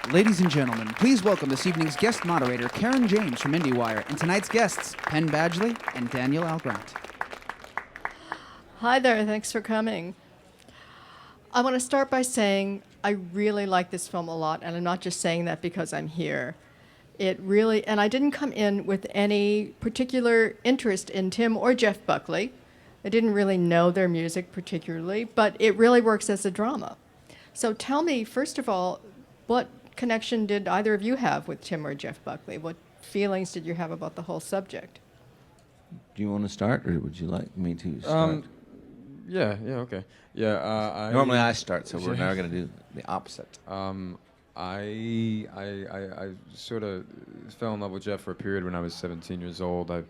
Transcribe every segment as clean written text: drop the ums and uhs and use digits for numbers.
Ladies and gentlemen, please welcome this evening's guest moderator, Karen James from IndieWire, and tonight's guests, Penn Badgley and Daniel Algrant. Hi there, thanks for coming. I want to start by saying I really like this film a lot, and I'm not just saying that because I'm here. And I didn't come in with any particular interest in Tim or Jeff Buckley. I didn't really know their music particularly, but it really works as a drama. So tell me, first of all, what connection did either of you have with Tim or Jeff Buckley? What feelings did you have about the whole subject? Do you want to start, or would you like me to start? Okay. Yeah, Normally I start, so we're now going to do the opposite. I sort of fell in love with Jeff for a period when I was 17 years old. I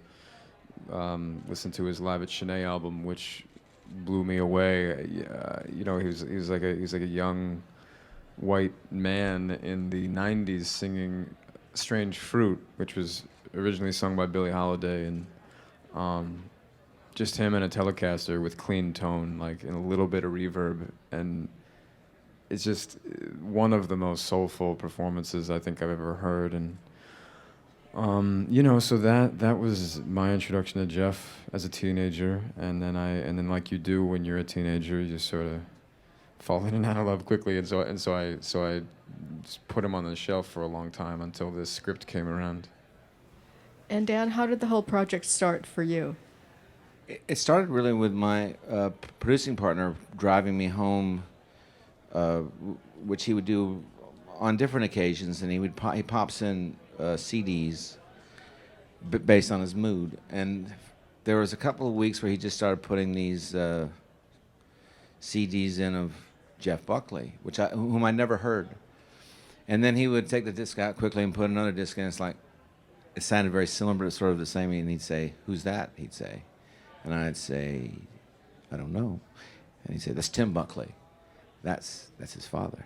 listened to his Live at Chennai album, which blew me away. He was like a young white man in the 90s singing Strange Fruit, which was originally sung by Billie Holiday, and just him and a Telecaster with clean tone, like, and a little bit of reverb, and it's just one of the most soulful performances I think I've ever heard. And so that was my introduction to Jeff as a teenager, and then like you do when you're a teenager, you sort of fall in and out of love quickly, and so I just put him on the shelf for a long time until this script came around. And Dan, how did the whole project start for you? It started really with my producing partner driving me home, which he would do on different occasions, and he pops in CDs based on his mood. And there was a couple of weeks where he just started putting these CDs in of Jeff Buckley, whom I never heard. And then he would take the disc out quickly and put another disc in. It's like, it sounded very similar, but it's sort of the same. And he'd say, "Who's that?" He'd say. And I'd say, "I don't know." And he'd say, "That's Tim Buckley. That's his father."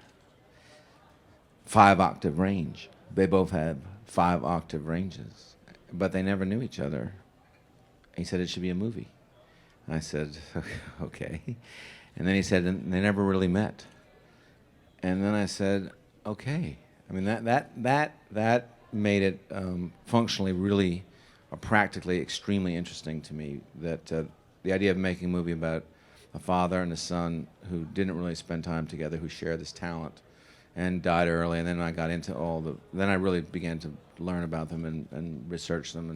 5-octave range. They both have 5-octave ranges, but they never knew each other. He said it should be a movie. I said, "Okay." And then he said, and they never really met. And then I said, "Okay." I mean, that made it functionally really, practically, extremely interesting to me. That the idea of making a movie about a father and a son who didn't really spend time together, who shared this talent, and died early. And then I got into then I really began to learn about them and research them.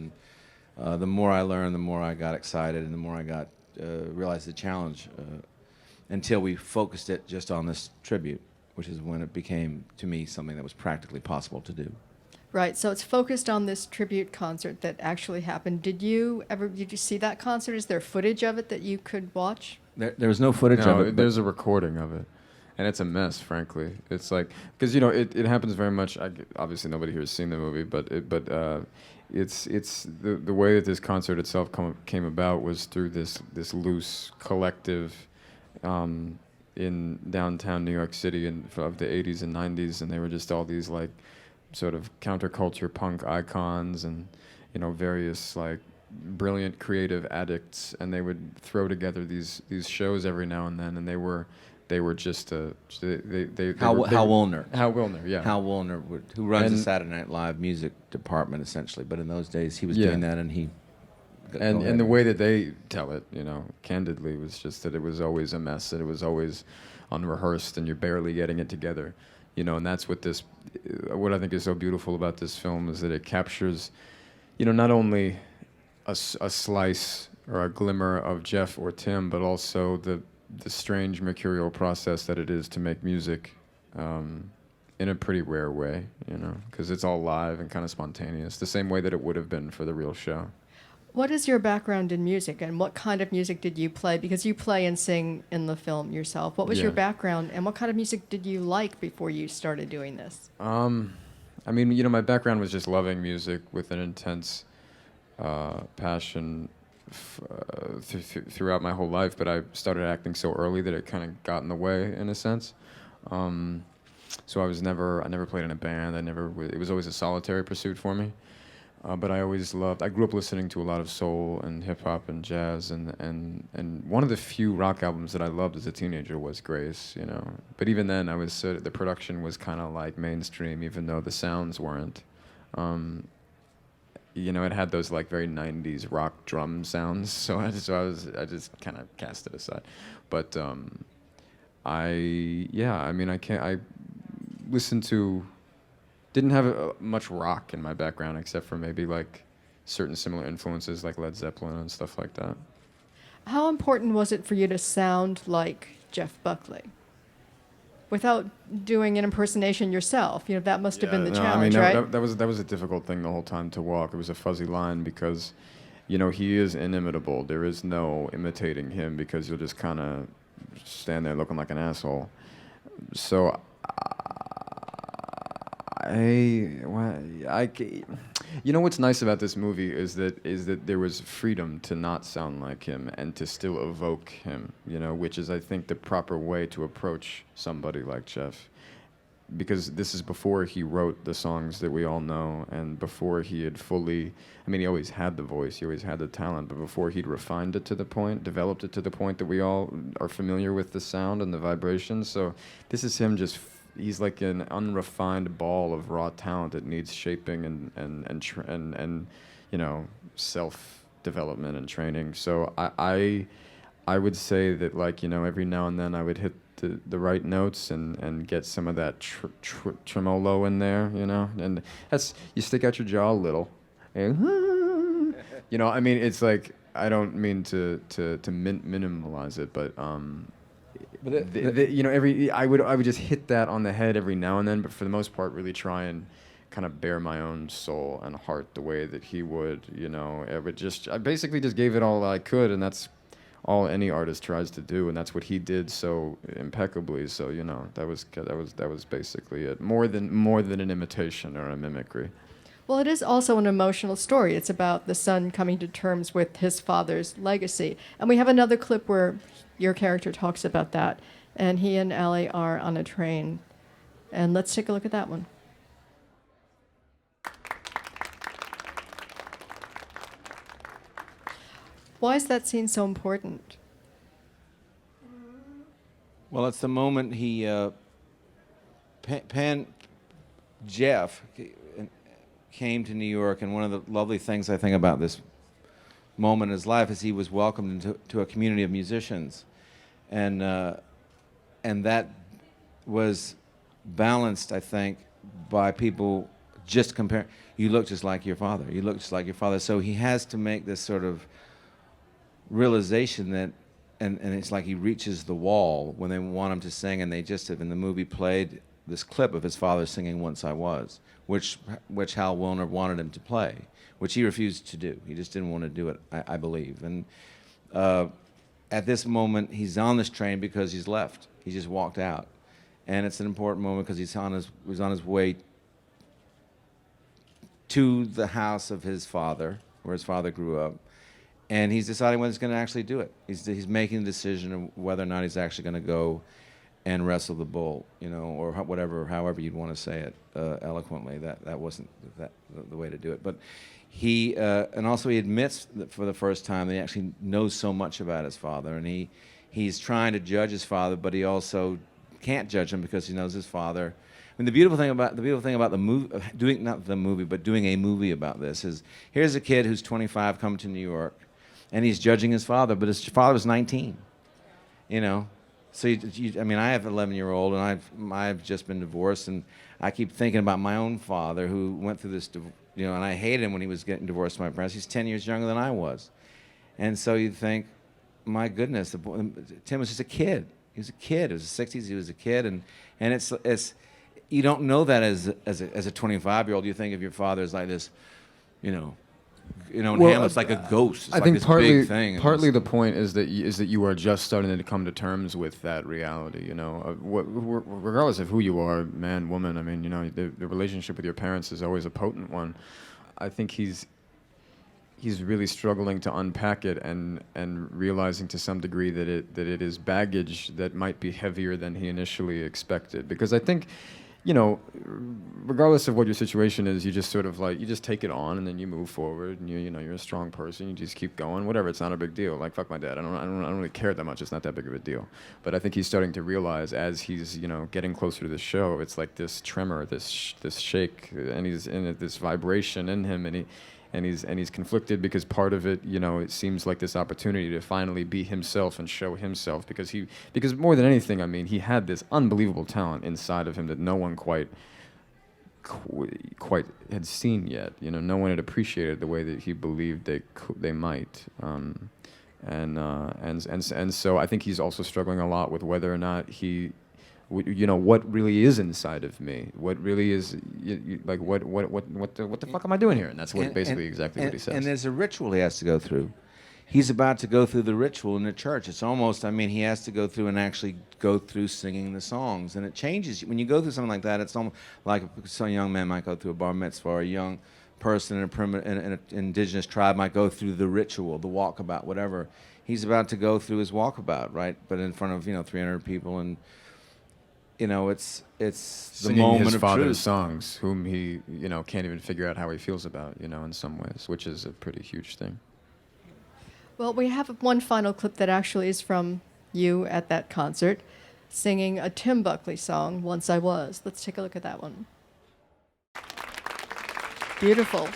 And the more I learned, the more I got excited, and the more I got realized the challenge. Until we focused it just on this tribute, which is when it became, to me, something that was practically possible to do. Right, so it's focused on this tribute concert that actually happened. Did you see that concert? Is there footage of it that you could watch? There was no footage of it. There's a recording of it, and it's a mess, frankly. It's like, because it happens very much. Obviously, nobody here has seen the movie, but it's the way that this concert itself came about was through this loose collective in downtown New York City of the 80s and 90s, and they were just all these like sort of counterculture punk icons and various like brilliant creative addicts, and they would throw together these shows every now and then, and they were just Hal Willner. Hal Willner, yeah. Hal Willner, who runs the Saturday Night Live music department essentially, but in those days he was doing that, and he. And the way that they tell it, candidly, was just that it was always a mess, that it was always unrehearsed, and you're barely getting it together, and that's what I think is so beautiful about this film is that it captures, not only a slice or a glimmer of Jeff or Tim, but also the strange mercurial process that it is to make music in a pretty rare way, because it's all live and kind of spontaneous, the same way that it would have been for the real show. What is your background in music, and what kind of music did you play? Because you play and sing in the film yourself. What was your background, and what kind of music did you like before you started doing this? My background was just loving music with an intense passion throughout my whole life, but I started acting so early that it kind of got in the way, in a sense. So I never played in a band. It was always a solitary pursuit for me. But I always loved. I grew up listening to a lot of soul and hip hop and jazz, and one of the few rock albums that I loved as a teenager was Grace. You know, but even then, the production was kind of like mainstream, even though the sounds weren't. You know, it had those like very '90s rock drum sounds, so I just kind of cast it aside. But I listened to. Didn't have much rock in my background except for maybe like certain similar influences like Led Zeppelin and stuff like that. How important was it for you to sound like Jeff Buckley without doing an impersonation yourself? You know, that must have been the challenge, right? That was a difficult thing the whole time to walk. It was a fuzzy line because, you know, he is inimitable. There is no imitating him because you'll just kind of stand there looking like an asshole. So you know what's nice about this movie is that there was freedom to not sound like him and to still evoke him, you know, which is I think the proper way to approach somebody like Jeff, because this is before he wrote the songs that we all know and before he had fully, I mean, he always had the voice, he always had the talent, but before he'd refined it to the point, developed it to the point that we all are familiar with the sound and the vibrations. So this is him just he's like an unrefined ball of raw talent that needs shaping and you know, self development and training. So I would say that, like, you know, every now and then I would hit the right notes and get some of that tremolo in there, you know, and that's, you stick out your jaw a little, and, you know, I mean, it's like, I don't mean to minimalize it, but you know, I would just hit that on the head every now and then, but for the most part, really try and kind of bare my own soul and heart the way that he would, you know. I basically just gave it all I could, and that's all any artist tries to do, and that's what he did so impeccably. So, you know, that was basically it. More than an imitation or a mimicry. Well, it is also an emotional story. It's about the son coming to terms with his father's legacy. And we have another clip where your character talks about that, and he and Allie are on a train. And let's take a look at that one. Why is that scene so important? Well, it's the moment he, Jeff came to New York, and one of the lovely things I think about this moment in his life is he was welcomed into a community of musicians, and that was balanced, I think, by people just comparing. You look just like your father. You look just like your father. So he has to make this sort of realization that, and it's like he reaches the wall when they want him to sing, and they just have in the movie played this clip of his father singing "Once I Was," which Hal Willner wanted him to play, which he refused to do. He just didn't want to do it, I believe. And at this moment, he's on this train because he's left. He just walked out, and it's an important moment because he's on his way to the house of his father, where his father grew up. And he's deciding whether he's going to actually do it. He's making the decision of whether or not he's actually going to go and wrestle the bull, you know, or however you'd want to say it eloquently. That wasn't the way to do it. But he, and also he admits that for the first time that he actually knows so much about his father, and he's trying to judge his father, but he also can't judge him because he knows his father. I mean, the beautiful thing about the movie, doing a movie about this is, here's a kid who's 25 coming to New York, and he's judging his father, but his father was 19, you know. So, I mean, I have an 11-year-old, and I've just been divorced, and I keep thinking about my own father who went through this, you know, and I hated him when he was getting divorced from my parents. He's 10 years younger than I was. And so you think, my goodness, Tim was just a kid. He was a kid. It was the 60s, he was a kid, and it's you don't know that as a 25-year-old. You think of your father as like this, you know, well, Hamlet's like a ghost. It's I like think this big thing. Partly the point is that you are just starting to come to terms with that reality. You know, regardless of who you are, man, woman. I mean, you know, the relationship with your parents is always a potent one. I think he's really struggling to unpack it and realizing to some degree that it is baggage that might be heavier than he initially expected. Because I think, you know, regardless of what your situation is, you just sort of like, you just take it on and then you move forward and you know, you're a strong person. You just keep going, whatever. It's not a big deal. Like, fuck my dad. I don't really care that much. It's not that big of a deal. But I think he's starting to realize as he's, you know, getting closer to the show, it's like this tremor, this shake, and he's in it, this vibration in him, and he's conflicted because part of it, you know, it seems like this opportunity to finally be himself and show himself because more than anything, I mean, he had this unbelievable talent inside of him that no one quite had seen yet. You know, no one had appreciated the way that he believed they might. And so I think he's also struggling a lot with whether or not you know, what really is inside of me? What really is like what the fuck am I doing here? And that's what basically exactly what he says. And there's a ritual he has to go through. He's about to go through the ritual in the church. It's almost, I mean, he has to go through and actually go through singing the songs, and it changes when you go through something like that. It's almost like some young man might go through a bar mitzvah, or a young person in an indigenous tribe might go through the ritual, the walkabout, whatever. He's about to go through his walkabout, right? But in front of 300 people and. You know, it's the moment his of father's truth. songs, whom he, you know, can't even figure out how he feels about, you know, in some ways, which is a pretty huge thing. Well, we have one final clip that actually is from you at that concert, singing a Tim Buckley song, Once I Was. Let's take a look at that one. Beautiful.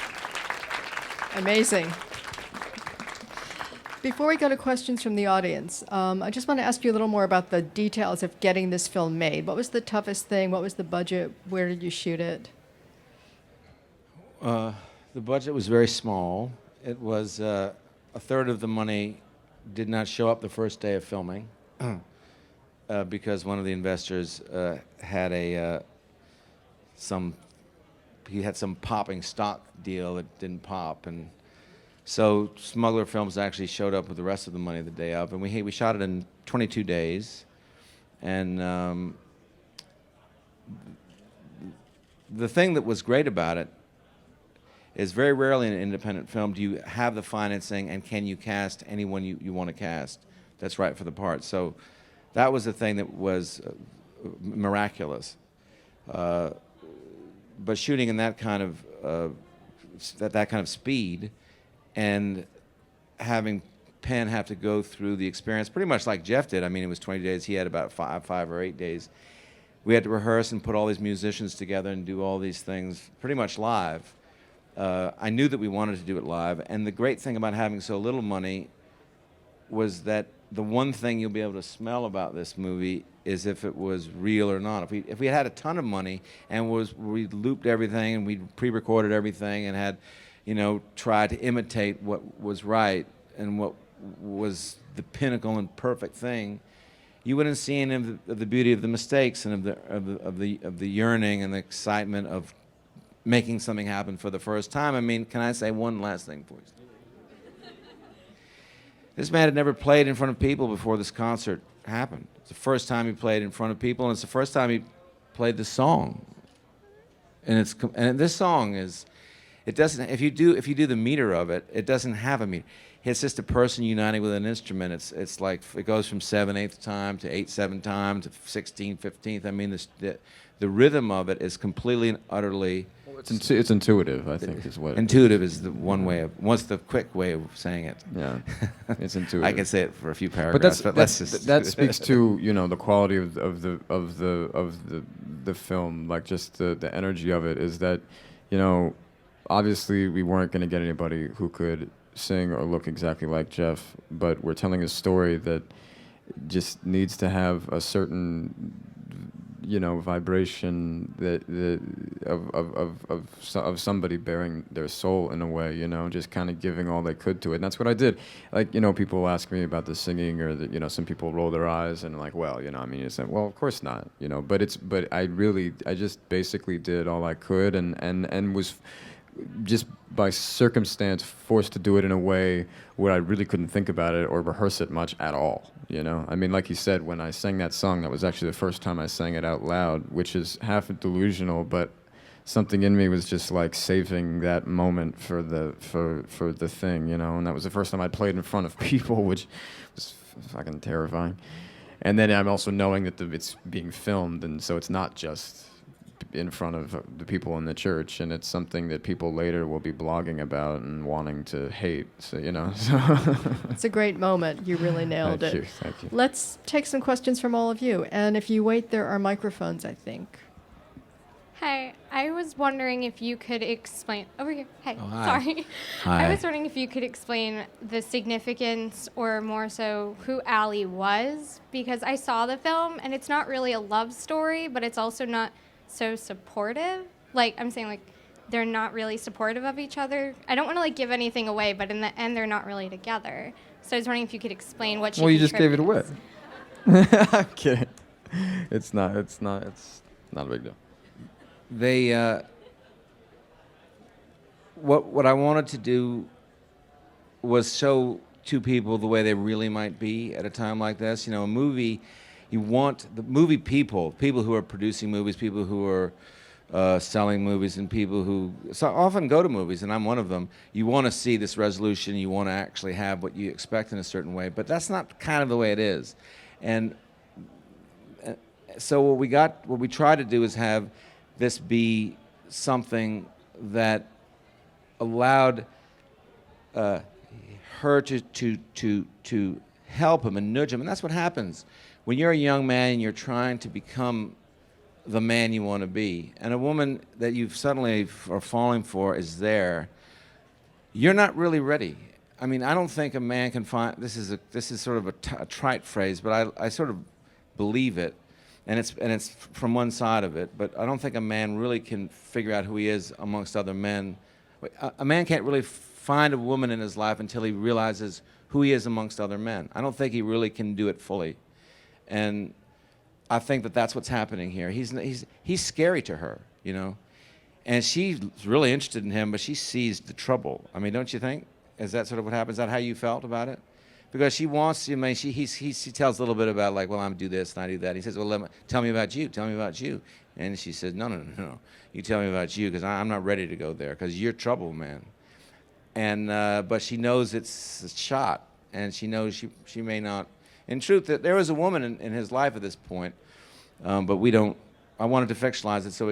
Amazing. Before we go to questions from the audience, I just want to ask you a little more about the details of getting this film made. What was the toughest thing? What was the budget? Where did you shoot it? The budget was very small. It was a third of the money did not show up the first day of filming because one of the investors had some popping stock deal that didn't pop, and so Smuggler Films actually showed up with the rest of the money the day of, and we shot it in 22 days. And the thing that was great about it is very rarely in an independent film do you have the financing and can you cast anyone you want to cast that's right for the part. So that was the thing that was miraculous. But shooting in that kind of that kind of speed, and having Penn have to go through the experience pretty much like Jeff did. I mean, it was 20 days. He had about five or 8 days. We had to rehearse and put all these musicians together and do all these things pretty much live. I knew that we wanted to do it live. And the great thing about having so little money was that the one thing you'll be able to smell about this movie is if it was real or not. If we had a ton of money and we looped everything and we pre-recorded everything and had try to imitate what was right and what was the pinnacle and perfect thing, you wouldn't see any of the beauty of the mistakes and of the yearning and the excitement of making something happen for the first time. I mean, can I say one last thing, please? This man had never played in front of people before this concert happened. It's the first time he played in front of people, and it's the first time he played the song. And this song is. It doesn't. If you do the meter of it, it doesn't have a meter. It's just a person uniting with an instrument. It's like it goes from 7/8 time to 8/7 time to 16/15. I mean, the rhythm of it is completely and utterly. Well, it's intuitive, I think, is what. Intuitive is the the quick way of saying it. Yeah, it's intuitive. I can say it for a few paragraphs, but that speaks to the quality of the film, like just the energy of it. Is that obviously, we weren't going to get anybody who could sing or look exactly like Jeff, but we're telling a story that just needs to have a certain, vibration of somebody bearing their soul in a way, just kind of giving all they could to it. And that's what I did. Like, people ask me about the singing, or that, some people roll their eyes and like, well, I mean, it's like, well, of course not, but I just basically did all I could and was just by circumstance forced to do it in a way where I really couldn't think about it or rehearse it much at all, I mean, like you said, when I sang that song, that was actually the first time I sang it out loud, which is half delusional, but something in me was just like saving that moment for the thing, and that was the first time I played in front of people, which was fucking terrifying. And then I'm also knowing that it's being filmed, and so it's not just in front of the people in the church, and it's something that people later will be blogging about and wanting to hate. So so. It's a great moment. You really nailed Thank it. you, thank you. Let's take some questions from all of you. And if you wait, there are microphones, I think. Hi, I was wondering if you could explain over here. Hi, Oh, hi. sorry. Hi. I was wondering if you could explain the significance, or more so, who Allie was, because I saw the film and it's not really a love story, but it's also not so supportive. Like I'm saying, like they're not really supportive of each other. I don't want to like give anything away, but in the end, they're not really together. So I was wondering if you could explain what she. Well, you just gave it away. contributes. I'm kidding. It's not a big deal. They what I wanted to do was show two people the way they really might be at a time like this. A movie, you want the movie people who are producing movies, people who are selling movies, and people who so often go to movies, and I'm one of them. You want to see this resolution, you want to actually have what you expect in a certain way, but that's not kind of the way it is. And so what we try to do is have this be something that allowed her to help him and nudge him. And that's what happens when you're a young man and you're trying to become the man you want to be. And a woman that you suddenly are falling for is there. You're not really ready. I mean, I don't think a man can find, this is sort of a trite phrase, but I sort of believe it. And it's from one side of it, but I don't think a man really can figure out who he is amongst other men. A man can't really find a woman in his life until he realizes who he is amongst other men. I don't think he really can do it fully, and I think that's what's happening here. He's scary to her, and she's really interested in him, but she sees the trouble. I mean, don't you think? Is that sort of what happens? Is that how you felt about it? Because she wants, he tells a little bit about like, well, I'm do this and I do that. He says, well, tell me about you. Tell me about you. And she says, no. You tell me about you because I'm not ready to go there because you're trouble, man. And but she knows it's a shot, and she knows she may not. In truth, that there was a woman in his life at this point, but we don't. I wanted to fictionalize it so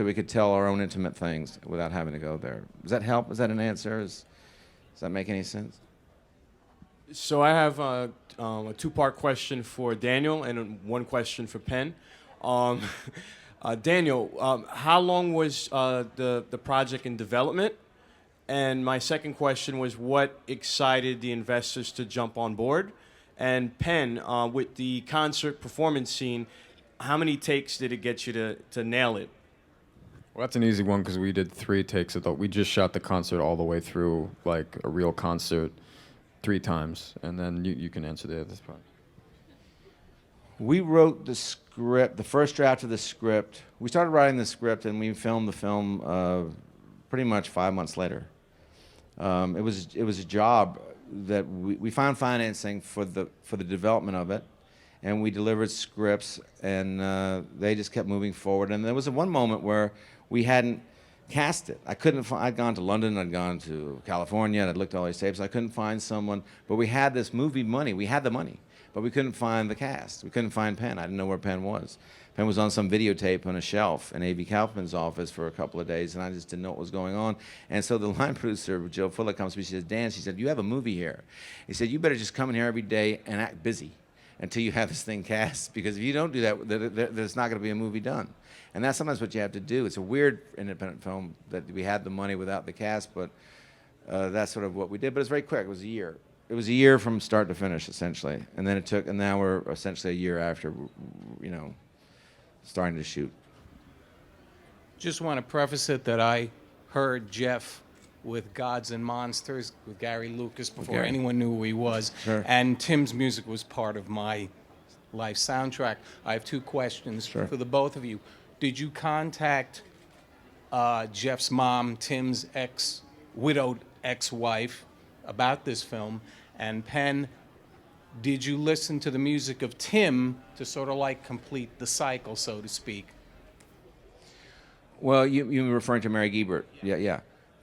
we could tell our own intimate things without having to go there. Does that help? Is that an answer? Does that make any sense? So I have a two-part question for Daniel and one question for Penn. Daniel, how long was the project in development? And my second question was, what excited the investors to jump on board? And Penn, with the concert performance scene, how many takes did it get you to nail it? Well, that's an easy one because we did 3 takes. We just shot the concert all the way through, like a real concert, 3 times, and then you can answer the other part. We wrote the script, the first draft of the script. We started writing the script, and we filmed the film pretty much 5 months later. It was a job that we found financing for the development of it, and we delivered scripts, and they just kept moving forward. And there was one moment where we hadn't cast it. I'd gone to London, I'd gone to California, and I'd looked at all these tapes. I couldn't find someone, but we had this movie money. We had the money, but we couldn't find the cast. We couldn't find Penn. I didn't know where Penn was. Penn was on some videotape on a shelf in A.B. Kaufman's office for a couple of days, and I just didn't know what was going on. And so the line producer, Joe Fuller, comes to me. She says, Dan, she said, you have a movie here. He said, you better just come in here every day and act busy until you have this thing cast, because if you don't do that, there's not going to be a movie done. And that's sometimes what you have to do. It's a weird independent film that we had the money without the cast, but that's sort of what we did. But it's very quick. It was a year. It was a year from start to finish, essentially. And then and now we're essentially a year after, starting to shoot. Just want to preface it that I heard Jeff with Gods and Monsters with Gary Lucas before Gary. anyone knew who he was. Sure. And Tim's music was part of my life soundtrack. I have 2 questions Sure. for the both of you. Did you contact Jeff's mom, Tim's widowed ex-wife, about this film? And Penn, did you listen to the music of Tim to sort of like complete the cycle, so to speak? Well, you were referring to Mary Giebert. Yeah.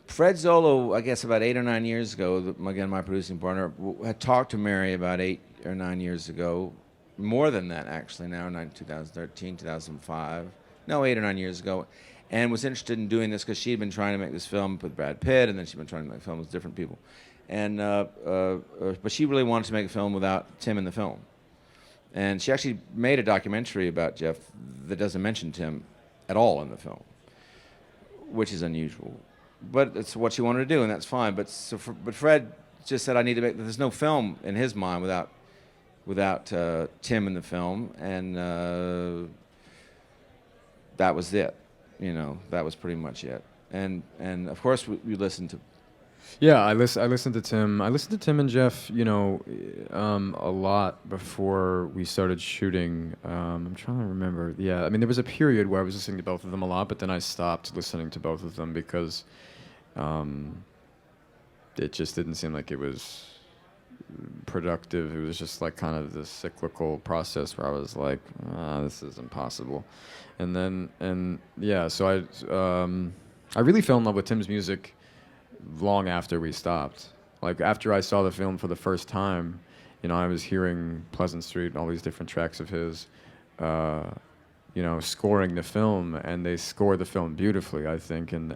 Fred Zolo, I guess about 8 or 9 years ago, again, my producing partner, had talked to Mary about 8 or 9 years ago. More than that, actually, now, 2013, 2005. No, 8 or 9 years ago, and was interested in doing this because she had been trying to make this film with Brad Pitt, and then she'd been trying to make films with different people, and but she really wanted to make a film without Tim in the film, and she actually made a documentary about Jeff that doesn't mention Tim at all in the film, which is unusual, but it's what she wanted to do, and that's fine. But Fred just said I need to make. There's no film in his mind without Tim in the film, and that was it. You know, that was pretty much it. And of course we listened to. Yeah, I listened to Tim. I listened to Tim and Jeff, you know, a lot before we started shooting. I'm trying to remember. Yeah, I mean, there was a period where I was listening to both of them a lot, but then I stopped listening to both of them because it just didn't seem like it was productive. It was just like kind of this cyclical process where I was like, this is impossible. And yeah, so I really fell in love with Tim's music long after we stopped. Like after I saw the film for the first time, you know, I was hearing Pleasant Street and all these different tracks of his, you know, scoring the film, and they scored the film beautifully, I think, and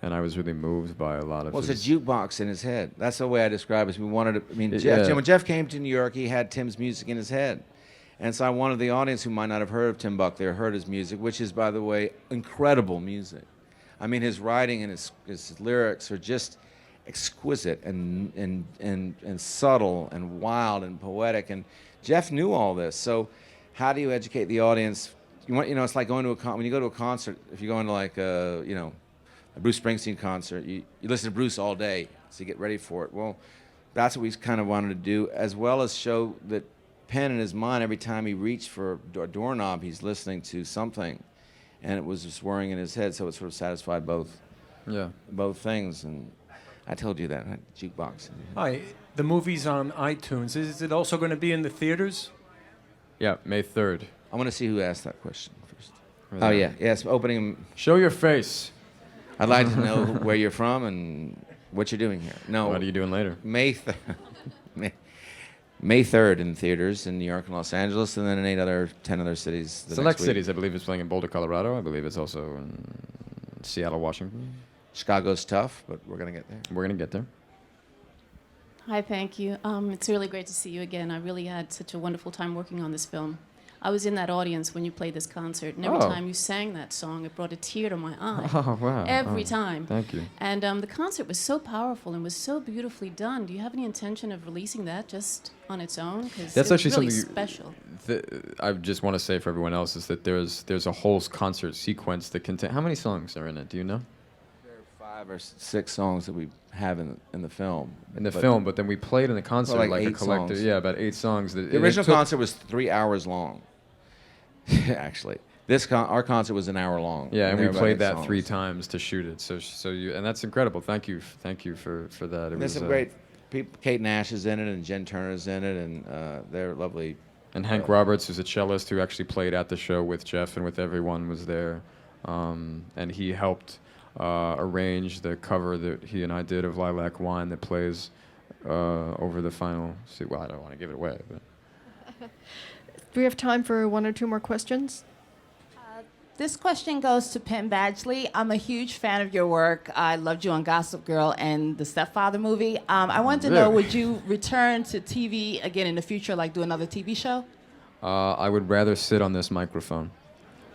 I was really moved by a lot of. Well, his... it's a jukebox in his head. That's the way I describe it. We wanted to. I mean, Yeah. when Jeff came to New York, he had Tim's music in his head, and so I wanted the audience who might not have heard of Tim Buckley or heard his music, which is, by the way, incredible music. I mean, his writing and his lyrics are just exquisite and subtle and wild and poetic. And Jeff knew all this. So, how do you educate the audience? You know, it's like going to when you go to a concert. If you go into like you know, a Bruce Springsteen concert, you listen to Bruce all day, so you get ready for it. Well, that's what we kind of wanted to do, as well as show that Penn in his mind, every time he reached for a doorknob, he's listening to something. And it was just whirring in his head, so it sort of satisfied both things. And I told you that, right? Jukebox. Hi, the movie's on iTunes. Is it also going to be in the theaters? Yeah, May 3rd. I want to see who asked that question first. Oh, yeah. Yes, opening. Show your face. I'd like to know where you're from and what you're doing here. No. What are you doing later? May 3rd in theaters in New York and Los Angeles, and then in 10 other cities. Select cities. I believe it's playing in Boulder, Colorado. I believe it's also in Seattle, Washington. Chicago's tough, but we're going to get there. We're going to get there. Hi, thank you. It's really great to see you again. I really had such a wonderful time working on this film. I was in that audience when you played this concert, and every time you sang that song, it brought a tear to my eye. Oh, wow. Every time. Thank you. And the concert was so powerful and was so beautifully done. Do you have any intention of releasing that just on its own? Because That's it's actually really something special. I just want to say for everyone else is that there's a whole concert sequence that contain. How many songs are in it? Do you know? There are 5 or 6 songs that we have in the film. But then we played in the concert like like a 8 collective. songs. Yeah, about 8 songs. The original concert was 3 hours long. Actually, our concert was an hour long. Yeah, and we there were about played 8 that songs. 3 times to shoot it. So you, and that's incredible. Thank you for that. And there's some great people. Kate Nash is in it, and Jen Turner's in it, and they're lovely. And Hank Roberts, who's a cellist who actually played at the show with Jeff and with everyone, was there, and he helped arrange the cover that he and I did of Lilac Wine that plays over the final. Well, I don't want to give it away, but. Do we have time for 1 or 2 more questions? This question goes to Penn Badgley. I'm a huge fan of your work. I loved you on Gossip Girl and the Stepfather movie. I wanted to know, would you return to TV again in the future, like do another TV show? I would rather sit on this microphone.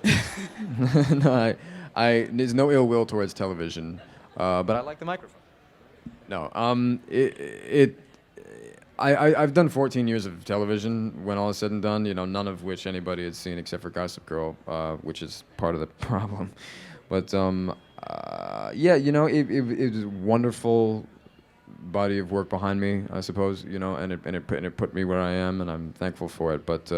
No, there's no ill will towards television, but I like the microphone. No, I've done 14 years of television when all is said and done, you know, none of which anybody had seen except for Gossip Girl, which is part of the problem. But, yeah, you know, it was a wonderful body of work behind me, I suppose, you know, and it put me where I am, and I'm thankful for it. But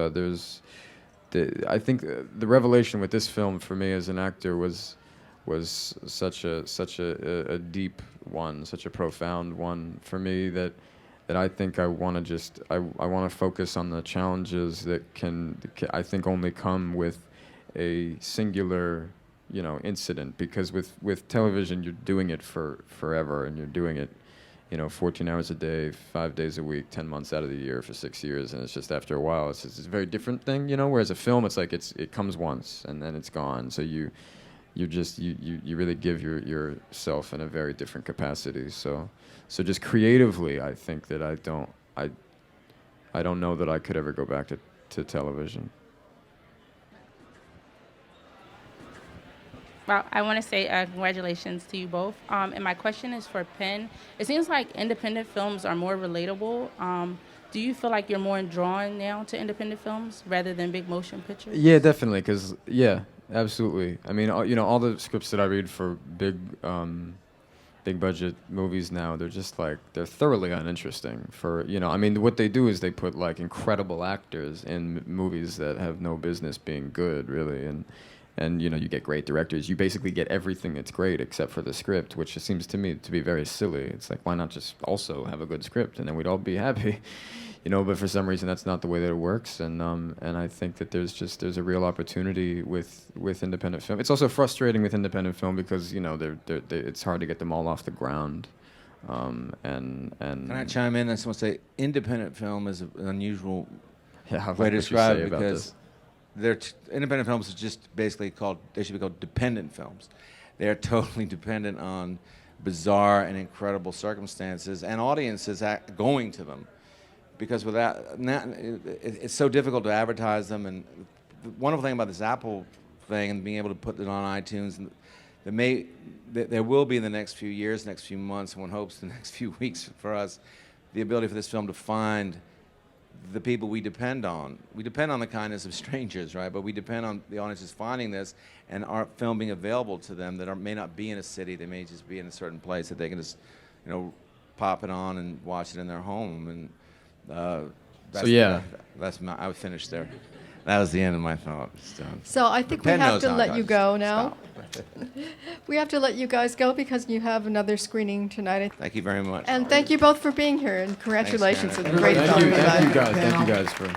I think the revelation with this film for me as an actor was such a deep one, such a profound one for me that I think I want to focus on the challenges that I think only come with a singular, you know, incident. Because with television, you're doing it for forever, and you're doing it 14 hours a day, 5 days a week, 10 months out of the year for 6 years, and it's just after a while, it's a very different thing, Whereas a film, it's like it comes once and then it's gone. So you really give yourself in a very different capacity. So just creatively, I think that I don't know that I could ever go back to television. Well, I want to say congratulations to you both. And my question is for Penn. It seems like independent films are more relatable. Do you feel like you're more drawn now to independent films rather than big motion pictures? Yeah, definitely. Absolutely. I mean, all the scripts that I read for big budget movies now, they're thoroughly uninteresting. What they do is they put like incredible actors in movies that have no business being good, really, and you get great directors. You basically get everything that's great except for the script, which seems to me to be very silly. It's like, why not just also have a good script and then we'd all be happy, But for some reason that's not the way that it works, and I think that there's a real opportunity with independent film. It's also frustrating with independent film because it's hard to get them all off the ground. And Can I chime in? I just want to say, independent film is an unusual yeah, way to describe it about because this. Independent films is just basically they should be called dependent films. They are totally dependent on bizarre and incredible circumstances and audiences going to them, because it's so difficult to advertise them. And the wonderful thing about this Apple thing and being able to put it on iTunes, and there will be in the next few years, next few months, and one hopes the next few weeks for us, the ability for this film to find the people we depend on. We depend on the kindness of strangers, right? But we depend on the audiences finding this and our film being available to them that may not be in a city. They may just be in a certain place that they can just, pop it on and watch it in their home. And I finished there. That was the end of my thought. So I think we have to let you go now. We have to let you guys go because you have another screening tonight. Thank you very much. And thank you both for being here, and congratulations. Thanks, It's a great film. Thank you guys for